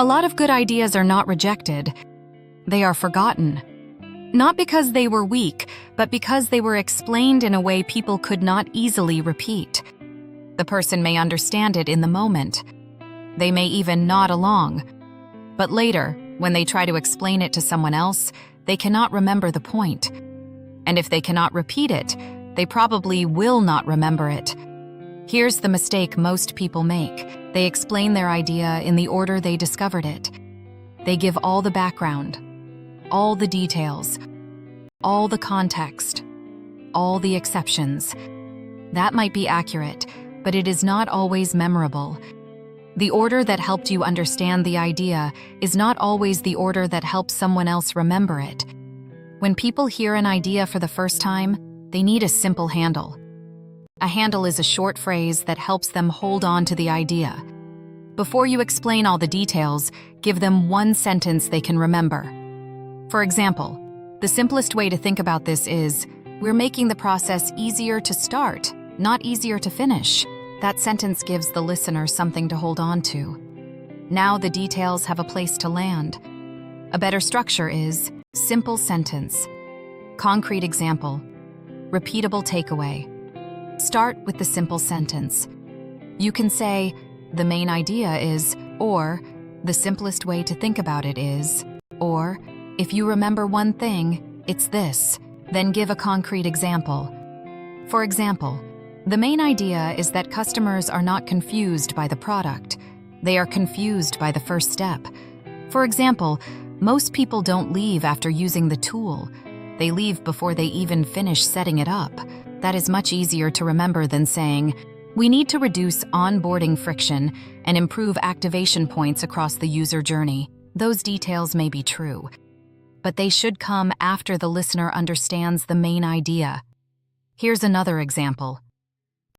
A lot of good ideas are not rejected. They are forgotten. Not because they were weak, but because they were explained in a way people could not easily repeat. The person may understand it in the moment. They may even nod along. But later, when they try to explain it to someone else, they cannot remember the point. And if they cannot repeat it, they probably will not remember it. Here's the mistake most people make. They explain their idea in the order they discovered it. They give all the background, all the details, all the context, all the exceptions. That might be accurate, but it is not always memorable. The order that helped you understand the idea is not always the order that helps someone else remember it. When people hear an idea for the first time, they need a simple handle. A handle is a short phrase that helps them hold on to the idea. Before you explain all the details, give them one sentence they can remember. For example, the simplest way to think about this is, "We're making the process easier to start, not easier to finish." That sentence gives the listener something to hold on to. Now the details have a place to land. A better structure is simple sentence, concrete example, repeatable takeaway. Start with the simple sentence. You can say, "The main idea is," or "The simplest way to think about it is," or "If you remember one thing, it's this." Then give a concrete example. For example, the main idea is that customers are not confused by the product. They are confused by the first step. For example, most people don't leave after using the tool. They leave before they even finish setting it up. That is much easier to remember than saying, "We need to reduce onboarding friction and improve activation points across the user journey." Those details may be true, but they should come after the listener understands the main idea. Here's another example.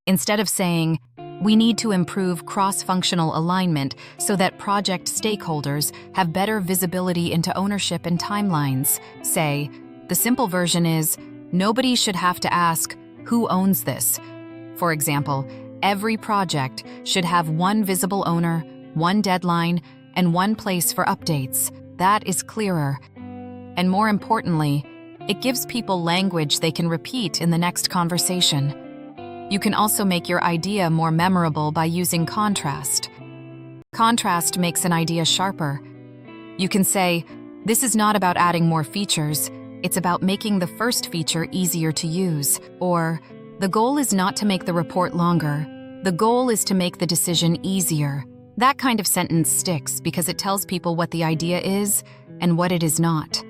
Instead of saying, "We need to improve cross-functional alignment so that project stakeholders have better visibility into ownership and timelines," say, "The simple version is, nobody should have to ask, 'Who owns this?' For example, every project should have one visible owner, one deadline, and one place for updates." That is clearer. And more importantly, it gives people language they can repeat in the next conversation. You can also make your idea more memorable by using contrast. Contrast makes an idea sharper. You can say, "This is not about adding more features, it's about making the first feature easier to use," or "The goal is not to make the report longer, the goal is to make the decision easier." That kind of sentence sticks because it tells people what the idea is and what it is not.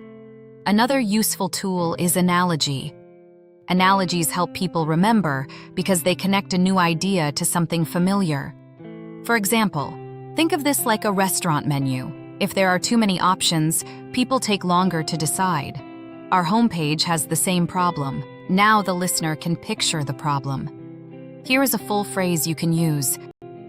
Another useful tool is analogy. Analogies help people remember because they connect a new idea to something familiar. For example, think of this like a restaurant menu. If there are too many options, people take longer to decide. Our homepage has the same problem. Now the listener can picture the problem. Here is a full phrase you can use.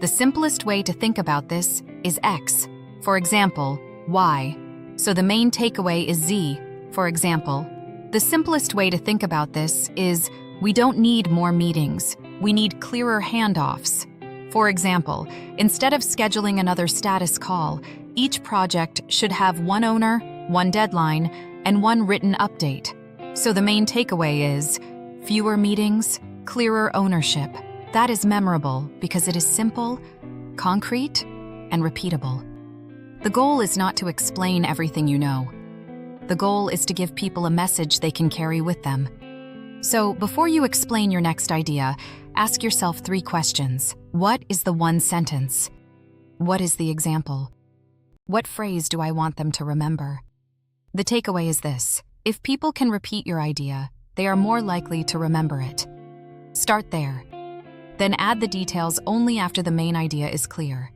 The simplest way to think about this is X. For example, Y. So the main takeaway is Z. For example, the simplest way to think about this is, we don't need more meetings. We need clearer handoffs. For example, instead of scheduling another status call, each project should have one owner, one deadline, and one written update. So the main takeaway is, fewer meetings, clearer ownership. That is memorable because it is simple, concrete, and repeatable. The goal is not to explain everything you know. The goal is to give people a message they can carry with them. So before you explain your next idea, ask yourself 3 questions. What is the one sentence? What is the example? What phrase do I want them to remember? The takeaway is this: if people can repeat your idea, they are more likely to remember it. Start there. Then add the details only after the main idea is clear.